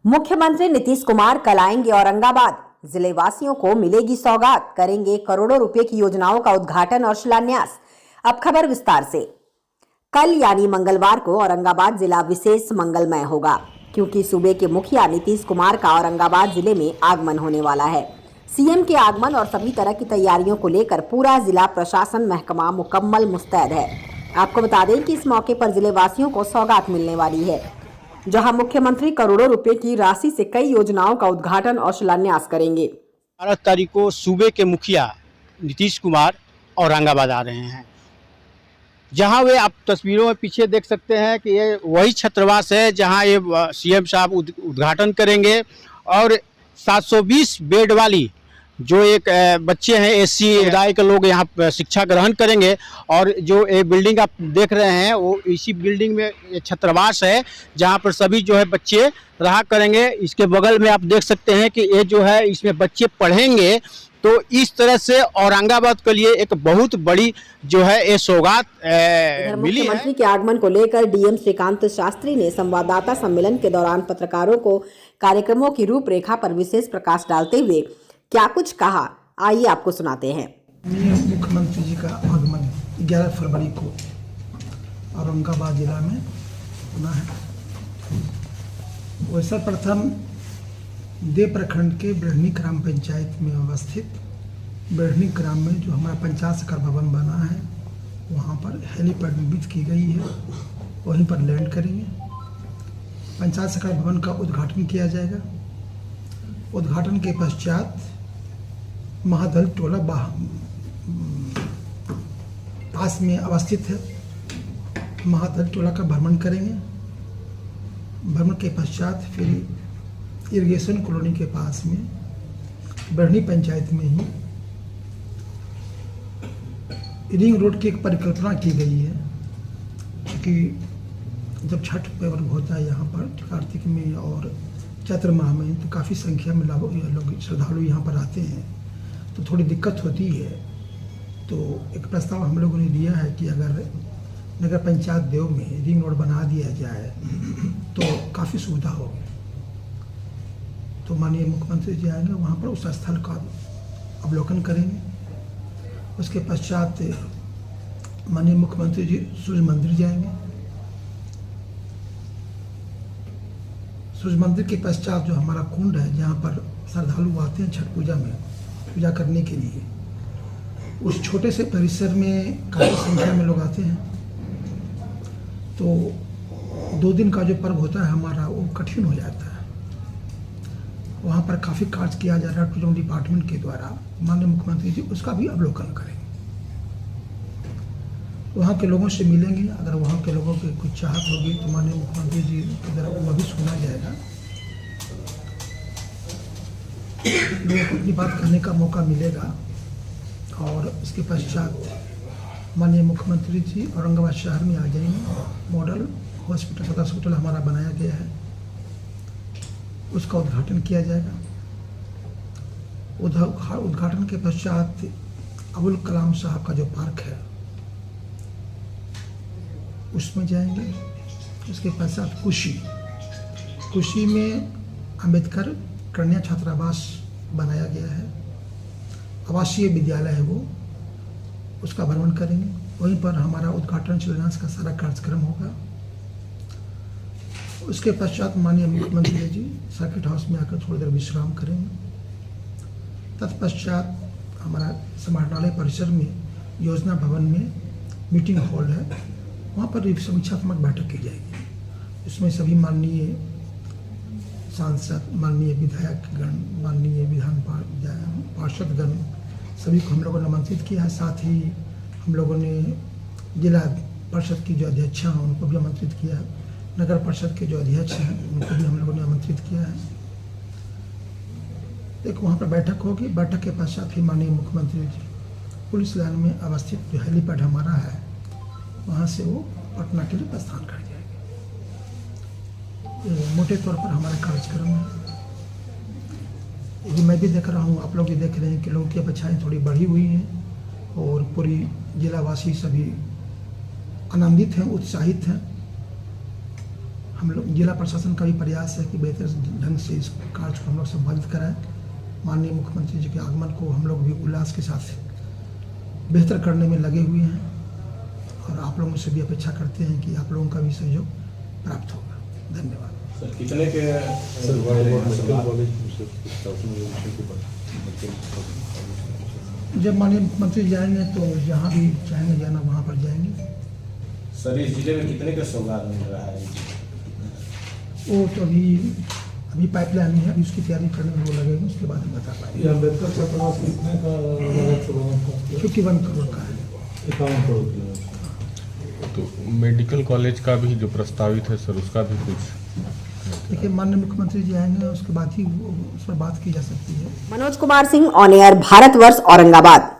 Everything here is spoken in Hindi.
मुख्यमंत्री नीतीश कुमार कल आएंगे औरंगाबाद। जिले वासियों को मिलेगी सौगात, करेंगे करोड़ों रुपए की योजनाओं का उद्घाटन और शिलान्यास। अब खबर विस्तार से। कल यानी मंगलवार को औरंगाबाद जिला विशेष मंगलमय होगा, क्योंकि सूबे के मुखिया नीतीश कुमार का औरंगाबाद जिले में आगमन होने वाला है। सीएम के आगमन और सभी तरह की तैयारियों को लेकर पूरा जिला प्रशासन महकमा मुकम्मल मुस्तैद है। आपको बता दें कि इस मौके पर जिले वासियों को सौगात मिलने वाली है, जहां मुख्यमंत्री करोड़ों रुपए की राशि से कई योजनाओं का उद्घाटन और शिलान्यास करेंगे। 12 तारीख को सूबे के मुखिया नीतीश कुमार औरंगाबाद आ रहे हैं, जहां वे आप तस्वीरों में पीछे देख सकते हैं कि ये वही छात्रावास है जहां ये सीएम साहब उद्घाटन करेंगे। और 720 बेड वाली जो एक बच्चे हैं एससी समुदाय के लोग यहाँ शिक्षा ग्रहण करेंगे। और जो ये बिल्डिंग आप देख रहे हैं वो इसी बिल्डिंग में ये छात्रावास है, जहाँ पर सभी जो है बच्चे रहा करेंगे। इसके बगल में आप देख सकते हैं कि ये जो है इसमें बच्चे पढ़ेंगे। तो इस तरह से औरंगाबाद के लिए एक बहुत बड़ी जो है ये सौगात मिली है। मुख्यमंत्री के आगमन को लेकर डीएम श्रीकांत शास्त्री ने संवाददाता सम्मेलन के दौरान पत्रकारों को कार्यक्रमों की रूपरेखा पर विशेष प्रकाश डालते हुए क्या कुछ कहा, आइए आपको सुनाते हैं। मुख्यमंत्री जी का आगमन 11 फरवरी को औरंगाबाद जिला में होना है। वो सर्वप्रथम देव प्रखंड के बिढ़नी ग्राम पंचायत में अवस्थित बिढ़नी ग्राम में जो हमारा 50 एकड़ भवन बना है, वहाँ पर हेलीपैड निर्मित की गई है, वहीं पर लैंड करेंगे। 50 एकड़ भवन का उद्घाटन किया जाएगा। उद्घाटन के पश्चात महादल टोला पास में अवस्थित है, महादल टोला का भ्रमण करेंगे। भ्रमण के पश्चात फिर इरिगेशन कॉलोनी के पास में बिढ़नी पंचायत में ही रिंग रोड की एक परिकल्पना की गई है, क्योंकि जब छठ पर्व होता है यहाँ पर कार्तिक में और चैत्र माह में, तो काफ़ी संख्या में लोग श्रद्धालु यहाँ पर आते हैं, तो थोड़ी दिक्कत होती है। तो एक प्रस्ताव हम लोगों ने दिया है कि अगर नगर पंचायत देव में रिंग रोड बना दिया जाए तो काफ़ी सुविधा होगी। तो माननीय मुख्यमंत्री जी आएंगे, वहाँ पर उस स्थल का अवलोकन करेंगे। उसके पश्चात माननीय मुख्यमंत्री जी सूर्य मंदिर जाएंगे। सूर्य मंदिर के पश्चात जो हमारा कुंड है, जहाँ पर श्रद्धालु आते हैं छठ पूजा में पूजा करने के लिए, उस छोटे से परिसर में काफ़ी संख्या में लोग आते हैं। तो 2 दिन का जो पर्व होता है हमारा, वो कठिन हो जाता है। वहाँ पर काफ़ी कार्य किया जा रहा है टूरिज्म डिपार्टमेंट के द्वारा। माननीय मुख्यमंत्री जी उसका भी अवलोकन करेंगे, वहाँ के लोगों से मिलेंगे। अगर वहाँ के लोगों की कुछ चाहत होगी तो माननीय मुख्यमंत्री जी की तरफ वह भी सुना जाएगा, लोगों को अपनी बात करने का मौका मिलेगा। और इसके पश्चात माननीय मुख्यमंत्री जी औरंगाबाद शहर में आ जाएंगे। मॉडल हॉस्पिटल सदर हॉस्पिटल हमारा बनाया गया है, उसका उद्घाटन किया जाएगा। उद्घाटन के पश्चात अबुल कलाम साहब का जो पार्क है उसमें जाएंगे। उसके पश्चात कुशी में अंबेडकर कन्या छात्रावास बनाया गया है, आवासीय विद्यालय है वो, उसका भ्रमण करेंगे। वहीं पर हमारा उद्घाटन शिलान्यास का सारा कार्यक्रम होगा। उसके पश्चात माननीय मुख्यमंत्री जी सर्किट हाउस में आकर थोड़ी देर विश्राम करेंगे। तत्पश्चात हमारा समाहरणालय परिसर में योजना भवन में मीटिंग हॉल है, वहाँ पर समीक्षात्मक बैठक की जाएगी। इसमें सभी माननीय सांसद, माननीय विधायकगण, माननीय विधान पार्षदगण सभी को हम लोगों ने आमंत्रित किया है। साथ ही हम लोगों ने जिला परिषद की जो अध्यक्ष हैं उनको भी आमंत्रित किया है, नगर परिषद के जो अध्यक्ष हैं उनको भी हम लोगों ने आमंत्रित किया है। एक वहाँ पर बैठक होगी। बैठक के पश्चात ही माननीय मुख्यमंत्री जी पुलिस लाइन में अवस्थित जो हेलीपैड हमारा है, वहाँ से वो पटना के लिए प्रस्थान कर जाएंगे। मोटे तौर पर हमारा कार्यक्रम है। ये मैं भी देख रहा हूँ, आप लोग भी देख रहे हैं कि लोगों की अपेक्षाएँ थोड़ी बढ़ी हुई हैं और पूरी जिलावासी सभी आनंदित हैं, उत्साहित हैं। हम लोग जिला प्रशासन का भी प्रयास है कि बेहतर ढंग से इस कार्य को हम लोग संपादित कराएं। माननीय मुख्यमंत्री जी के आगमन को हम लोग भी उल्लास के साथ बेहतर करने में लगे हुए हैं और आप लोगों से भी अपेक्षा करते हैं कि आप लोगों का भी सहयोग प्राप्त होगा। धन्यवाद। सर कितने के जब माननीय मुख्यमंत्री जाएंगे तो जहाँ भी चाहेंगे जाना वहाँ पर जाएंगे। सर इस जिले में कितने का सौगात मिल रहा है? वो तो अभी पाइपलाइन है, अभी उसकी तैयारी करने में वो लगेगा, उसके बाद हम बता पाएंगे। अम्बेडकर छात्रावास कितने का 51 करोड़ का है। 51 करोड़ की। तो मेडिकल कॉलेज का भी जो प्रस्तावित है सर, उसका भी कुछ देखिए माननीय मुख्यमंत्री जी आएंगे उसके बाद ही उस पर बात की जा सकती है। Manoj Kumar Singh, on air, Bharatvarsh, Aurangabad.